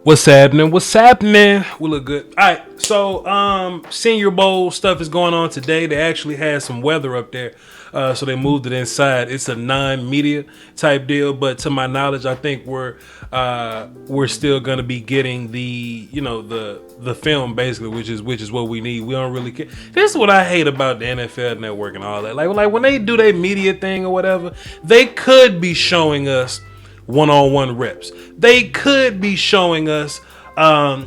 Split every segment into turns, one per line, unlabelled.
What's happening? What's happening? We look good. All right, so Senior Bowl stuff is going on today. They actually had some weather up there, so they moved it inside. It's a non-media type deal, but to my knowledge, I think we're still gonna be getting the film basically, which is what we need. We don't really care. This is what I hate about the NFL Network and all that. Like when they do their media thing or whatever, they could be showing us one-on-one reps. They could be showing us,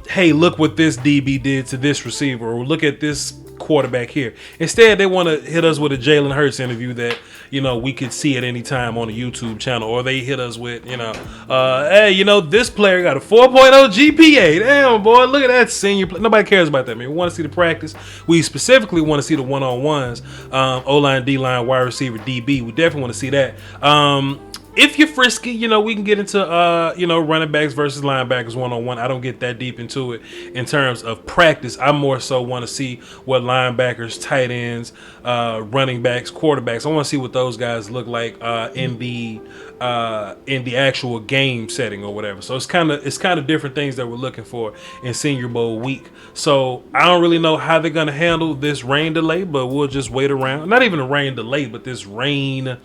hey, look what this DB did to this receiver, or look at this quarterback here. Instead, they want to hit us with a Jalen Hurts interview that we could see at any time on the YouTube channel, or they hit us with hey, this player got a 4.0 GPA. Damn, boy, look at that senior play. Nobody cares about that, man. We want to see the practice. We specifically want to see the one-on-ones, O-line, D-line, wide receiver, DB. We definitely want to see that. If you're frisky, we can get into, running backs versus linebackers one-on-one. I don't get that deep into it in terms of practice. I more so want to see what linebackers, tight ends, running backs, quarterbacks. I want to see what those guys look like in the actual game setting or whatever. So it's kind of different things that we're looking for in Senior Bowl week. So I don't really know how they're gonna handle this rain delay, but we'll just wait around. Not even a rain delay, but this rain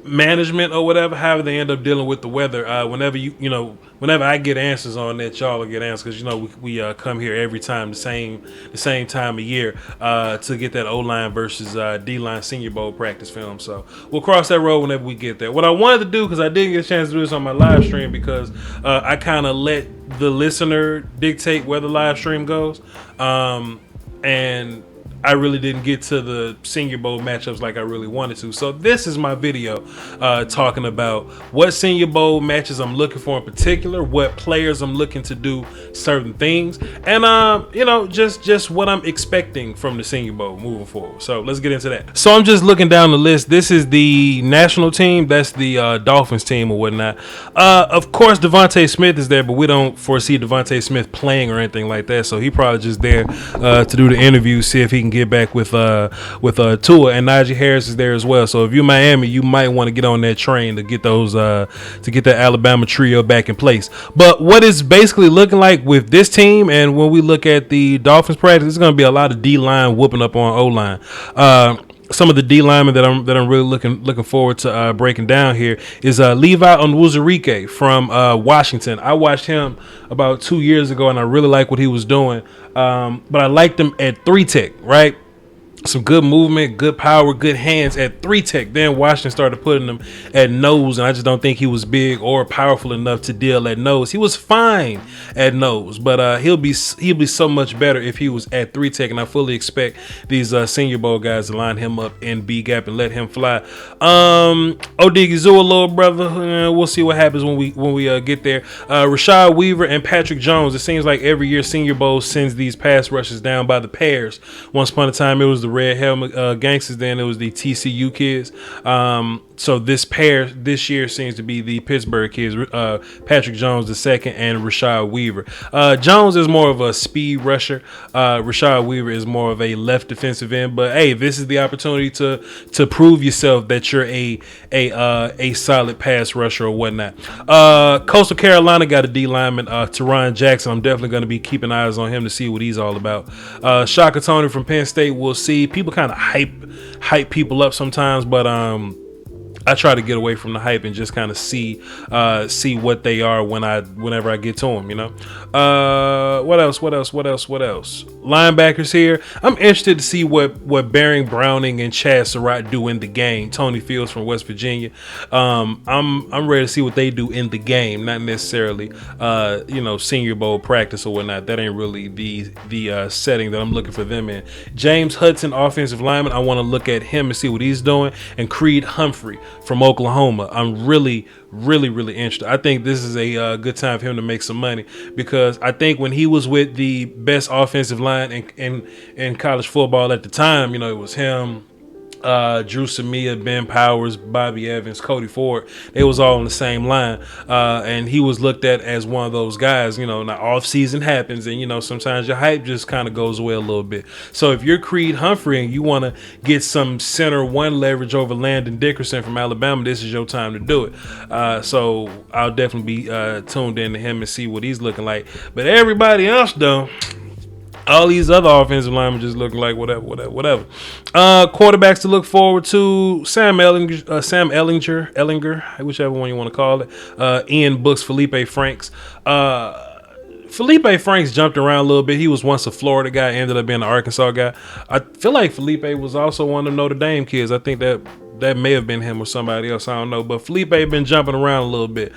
management or whatever, however they end up dealing with the weather. Whenever I get answers on that, y'all will get answers, because we come here every time the same time of year to get that O-line versus D-line Senior Bowl practice film. So we'll cross that road whenever we get there. What I wanted to do, because I didn't get a chance to do this on my live stream, because I kind of let the listener dictate where the live stream goes, and I really didn't get to the Senior Bowl matchups like I really wanted to. So this is my video talking about what Senior Bowl matches I'm looking for in particular, what players I'm looking to do certain things, and just what I'm expecting from the Senior Bowl moving forward. So let's get into that. So I'm just looking down the list. This is the national team. That's the Dolphins team or whatnot. Of course, Devontae Smith is there, but we don't foresee Devontae Smith playing or anything like that. So he probably just there to do the interview, see if he can get back with Tua, and Najee Harris is there as well. So if you're Miami, you might want to get on that train to get that Alabama trio back in place. But what it's basically looking like with this team, and when we look at the Dolphins practice, it's going to be a lot of D-line whooping up on O-line. Some of the D linemen that I'm really looking forward to breaking down here is Levi Onwuzurike from Washington. I watched him about 2 years ago, and I really like what he was doing. But I liked him at 3-tech, right? Some good movement, good power, good hands at 3-tech. Then Washington started putting him at nose, and I just don't think he was big or powerful enough to deal at nose. He was fine at nose, but he'll be so much better if he was at 3-tech, and I fully expect these Senior Bowl guys to line him up in B gap and let him fly. Odigizua, little brother, we'll see what happens when we get there. Rashad Weaver and Patrick Jones. It seems like every year Senior Bowl sends these pass rushes down by the pairs. Once upon a time, it was the Red Helmet Gangsters, then it was the TCU kids. So this pair this year seems to be the Pittsburgh kids, Patrick Jones II and Rashad Weaver. Jones is more of a speed rusher. Rashad Weaver is more of a left defensive end. But hey, this is the opportunity to prove yourself that you're a solid pass rusher or whatnot. Coastal Carolina got a D lineman, Teron Jackson. I'm definitely going to be keeping eyes on him to see what he's all about. Shaka Tony from Penn State. We'll see. People kind of hype people up sometimes, but I try to get away from the hype and just kind of see what they are whenever I get to them, What else? Linebackers here. I'm interested to see what Baring Browning and Chad Surratt do in the game. Tony Fields from West Virginia. I'm ready to see what they do in the game, not necessarily Senior Bowl practice or whatnot. That ain't really the setting that I'm looking for them in. James Hudson, offensive lineman. I want to look at him and see what he's doing. And Creed Humphrey from Oklahoma. I'm really interested. I think this is a good time for him to make some money, because I think when he was with the best offensive line in college football at the time, it was him, Drew Samia, Ben Powers, Bobby Evans, Cody Ford. They was all on the same line. And he was looked at as one of those guys, now off season happens and, sometimes your hype just kind of goes away a little bit. So if you're Creed Humphrey and you want to get some center one leverage over Landon Dickerson from Alabama, this is your time to do it. So I'll definitely be tuned in to him and see what he's looking like. But everybody else, though, all these other offensive linemen just looking like whatever. Quarterbacks to look forward to: Sam Ellinger, whichever one you want to call it. Ian Books, Felipe Franks. Felipe Franks jumped around a little bit. He was once a Florida guy, ended up being an Arkansas guy. I feel like Felipe was also one of the Notre Dame kids. I think that may have been him or somebody else. I don't know. But Felipe been jumping around a little bit.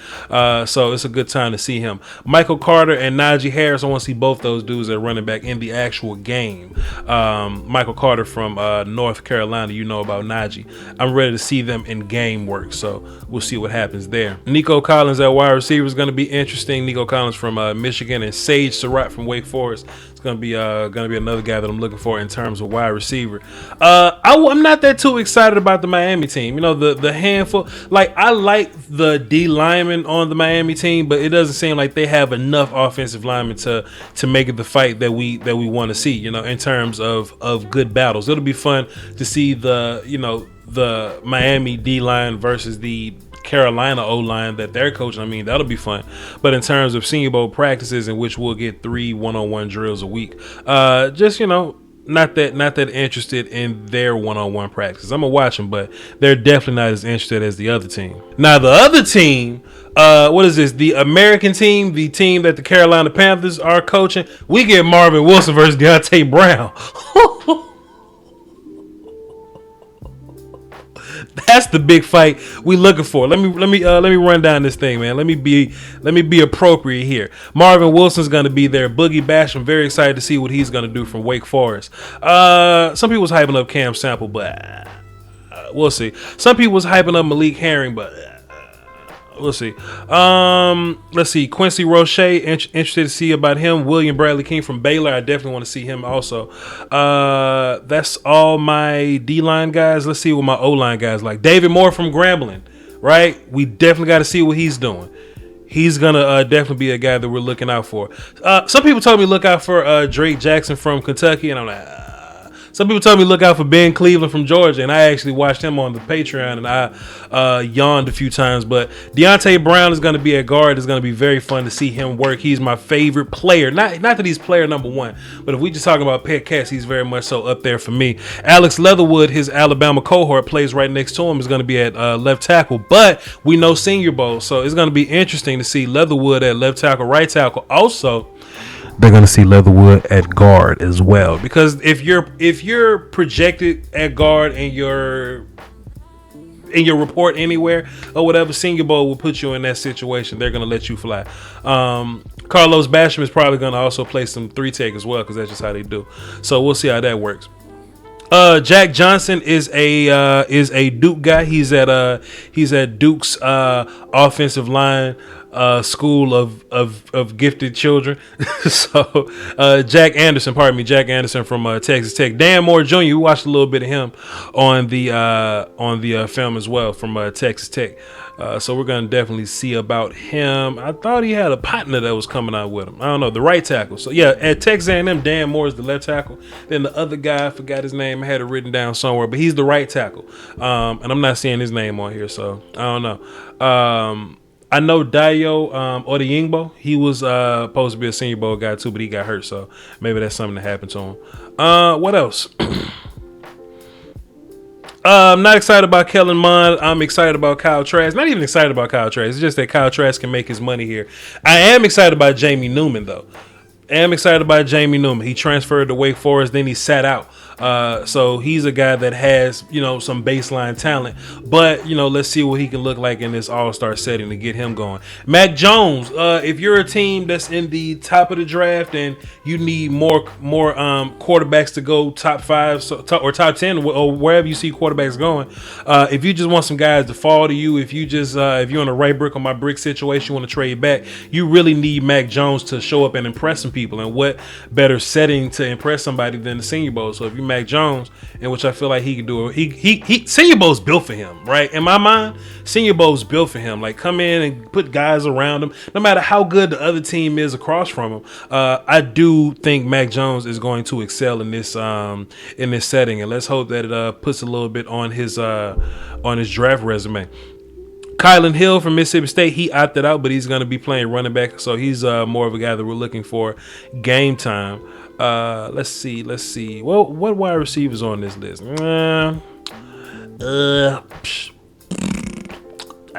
So it's a good time to see him. Michael Carter and Najee Harris. I want to see both those dudes at running back in the actual game. Michael Carter from North Carolina. You know about Najee. I'm ready to see them in game work. So we'll see what happens there. Nico Collins at wide receiver is going to be interesting. Nico Collins from Michigan and Sage Surratt from Wake Forest. It's gonna be another guy that I'm looking for in terms of wide receiver. I'm not that too excited about the Miami team. The handful. Like, I like the D linemen on the Miami team, but it doesn't seem like they have enough offensive linemen to make it the fight that we want to see. In terms of good battles, it'll be fun to see the Miami D line versus the Carolina O-line that they're coaching. I mean, that'll be fun. But in terms of Senior Bowl practices in which we'll get 3 one-on-one drills a week, not that interested in their one-on-one practices. I'm gonna watch them, but they're definitely not as interested as the other team. Now, the other team, what is this? The American team, the team that the Carolina Panthers are coaching. We get Marvin Wilson versus Deontay Brown. That's the big fight we looking for. Let me run down this thing, man. Let me be appropriate here. Marvin Wilson's gonna be there. Boogie Bash. I'm very excited to see what he's gonna do from Wake Forest. Some people was hyping up Cam Sample, but we'll see. Some people was hyping up Malik Herring, but we'll see. Let's see. Quincy Roche, interested to see about him. William Bradley King from Baylor. I definitely want to see him also. That's all my D-line guys. Let's see what my O-line guys like. David Moore from Grambling, right? We definitely got to see what he's doing. He's going to definitely be a guy that we're looking out for. Some people told me look out for Drake Jackson from Kentucky, and I'm like, some people told me look out for Ben Cleveland from Georgia, and I actually watched him on the Patreon, and I yawned a few times. But Deontay Brown is going to be at guard. It's going to be very fun to see him work. He's my favorite player. Not that he's player number one, but if we just talking about pet cats, he's very much so up there for me. Alex Leatherwood, his Alabama cohort, plays right next to him. Is going to be at left tackle, but we know Senior Bowl, so it's going to be interesting to see Leatherwood at left tackle, right tackle. Also, they're going to see Leatherwood at guard as well, because if you're projected at guard in your report anywhere or whatever, Senior Bowl will put you in that situation. They're going to let you fly. Carlos Basham is probably going to also play some 3-tech as well, because that's just how they do. So we'll see how that works. Jack Johnson is a Duke guy. He's at Duke's offensive line school of gifted children. So Jack Anderson from Texas Tech. Dan Moore Jr., we watched a little bit of him on the film as well from Texas Tech. So we're going to definitely see about him. I thought he had a partner that was coming out with him. I don't know, the right tackle. So yeah, at Texas A&M, Dan Moore is the left tackle. Then the other guy, I forgot his name. I had it written down somewhere, but he's the right tackle. And I'm not seeing his name on here, so I don't know. I know Dayo Odeyingbo. He was supposed to be a Senior Bowl guy too, but he got hurt, so maybe that's something that happened to him. What else? I'm not excited about Kellen Mond. I'm excited about Kyle Trask. Not even excited about Kyle Trask. It's just that Kyle Trask can make his money here. I am excited about Jamie Newman, though. He transferred to Wake Forest, then he sat out. So he's a guy that has, some baseline talent. But, let's see what he can look like in this all-star setting to get him going. Mac Jones, if you're a team that's in the top of the draft and you need more quarterbacks to go top 5 or top 10 or wherever you see quarterbacks going, if you just want some guys to fall to you, if you're in a right brick on my brick situation, you want to trade back, you really need Mac Jones to show up and impress some people people, and what better setting to impress somebody than the Senior Bowl? So if you Mac Jones, in which I feel like he can do it, he Senior Bowl's built for him, right? In my mind, Senior Bowl's built for him. Like, come in and put guys around him, no matter how good the other team is across from him. I do think Mac Jones is going to excel in this setting, and let's hope that it puts a little bit on his draft resume. Kylan Hill from Mississippi State, he opted out, but he's going to be playing running back, so he's more of a guy that we're looking for game time. Let's see. Well, what wide receivers on this list?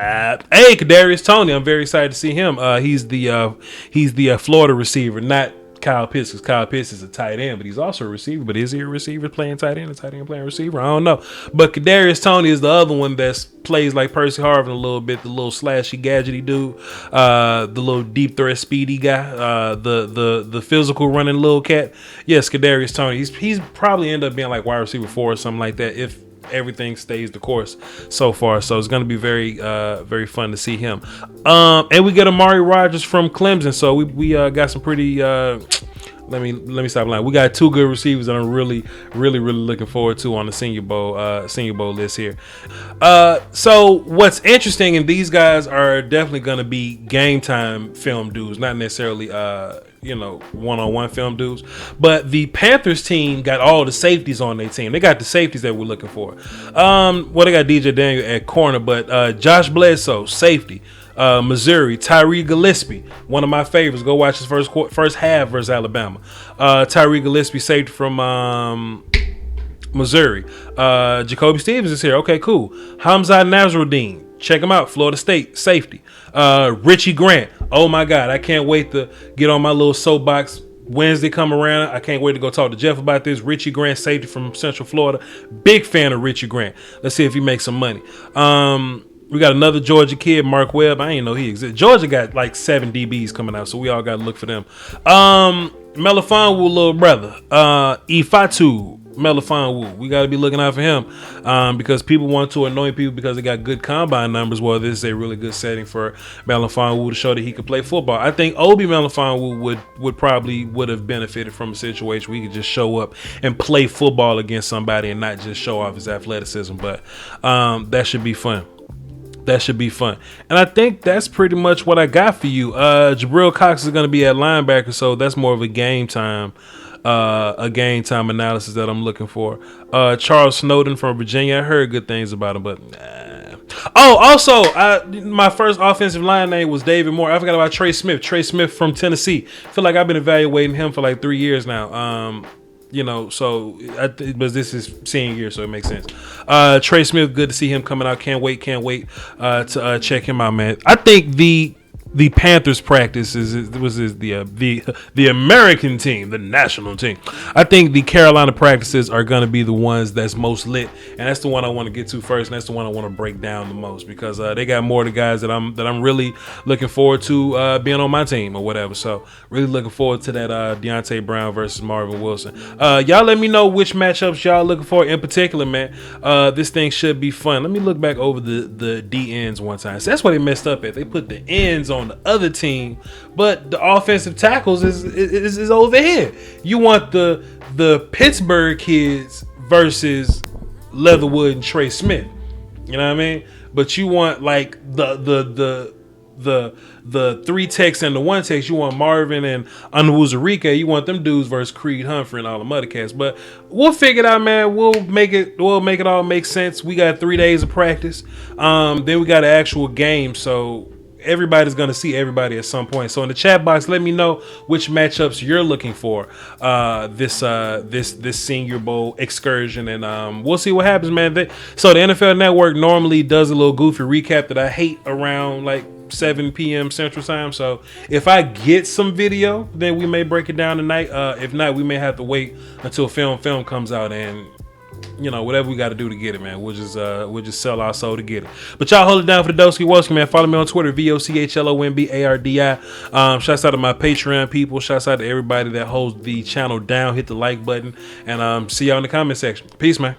Hey, Kadarius Toney, I'm very excited to see him. He's the Florida receiver, not Kyle Pitts, because Kyle Pitts is a tight end, but he's also a receiver. But is he a receiver playing tight end, a tight end playing receiver? I don't know. But Kadarius Toney is the other one that plays like Percy Harvin a little bit, the little slashy gadgety dude, the little deep threat speedy guy, the physical running little cat. Yes, Kadarius Toney. He's probably end up being like wide receiver 4 or something like that if everything stays the course so far. So it's going to be very fun to see him. And we get Amari Rodgers from Clemson. So we got some pretty let me stop lying. We got 2 good receivers that I'm really looking forward to on the Senior Bowl list here. So what's interesting, and these guys are definitely going to be game time film dudes, not necessarily one-on-one film dudes. But the Panthers team got all the safeties on their team. They got the safeties that we're looking for. They got DJ Daniel at corner, but Josh Bledsoe, safety. Missouri, Tyree Gillespie, one of my favorites. Go watch his first half versus Alabama. Tyree Gillespie, safety from Missouri. Jacoby Stevens is here. Okay, cool. Hamza Nasruddin, check him out. Florida State, safety. Richie Grant. Oh my God, I can't wait to get on my little soapbox. Wednesday come around. I can't wait to go talk to Jeff about this. Richie Grant, safety from Central Florida. Big fan of Richie Grant. Let's see if he makes some money. We got another Georgia kid, Mark Webb. I didn't know he existed. Georgia got like 7 DBs coming out, so we all got to look for them. Melifonwu, little brother. Ifatu Melifonwu. We got to be looking out for him because people want to anoint people because they got good combine numbers. Well, this is a really good setting for Melifonwu to show that he could play football. I think Obi Melifonwu would have benefited from a situation where he could just show up and play football against somebody and not just show off his athleticism. But that should be fun. And I think that's pretty much what I got for you. Jabril Cox is going to be at linebacker, so that's more of a game time analysis that I'm looking for. Charles Snowden from Virginia, I heard good things about him, but nah. Oh, also, my first offensive line name was David Moore. I forgot about Trey Smith. Trey Smith from Tennessee. I feel like I've been evaluating him for like 3 years now. But this is senior year, so it makes sense. Trey Smith, good to see him coming out. Can't wait to check him out, man. I think the Panthers practice was the American team, the national team. I think the Carolina practices are going to be the ones that's most lit, and that's the one I want to get to first, and that's the one I want to break down the most because they got more of the guys that I'm really looking forward to being on my team or whatever. So really looking forward to that Deontay Brown versus Marvin Wilson. Y'all let me know which matchups y'all looking for in particular, man. This thing should be fun. Let me look back over the D ends one time. So that's what they messed up at. They put the ends on the other team, but the offensive tackles is over here. You want the Pittsburgh kids versus Leatherwood and Trey Smith. You know what I mean? But you want like the 3 techs and the 1 techs. You want Marvin and Onwuzurike. You want them dudes versus Creed Humphrey and all the mother cats. But we'll figure it out, man. We'll make it all make sense. We got 3 days of practice. Then we got an actual game. So everybody's going to see everybody at some point. So in the chat box, let me know which matchups you're looking for this Senior Bowl excursion, and we'll see what happens, man. So the NFL Network normally does a little goofy recap that I hate around like 7 p.m. Central Time. So if I get some video, then we may break it down tonight. If not, we may have to wait until film comes out, and whatever we got to do to get it, man. We'll just sell our soul to get it. But y'all hold it down for the Doski Woski, man. Follow me on Twitter, VOCHLOMBARDI. Shouts out to my Patreon people. Shouts out to everybody that holds the channel down. Hit the like button, and see y'all in the comment section. Peace, man.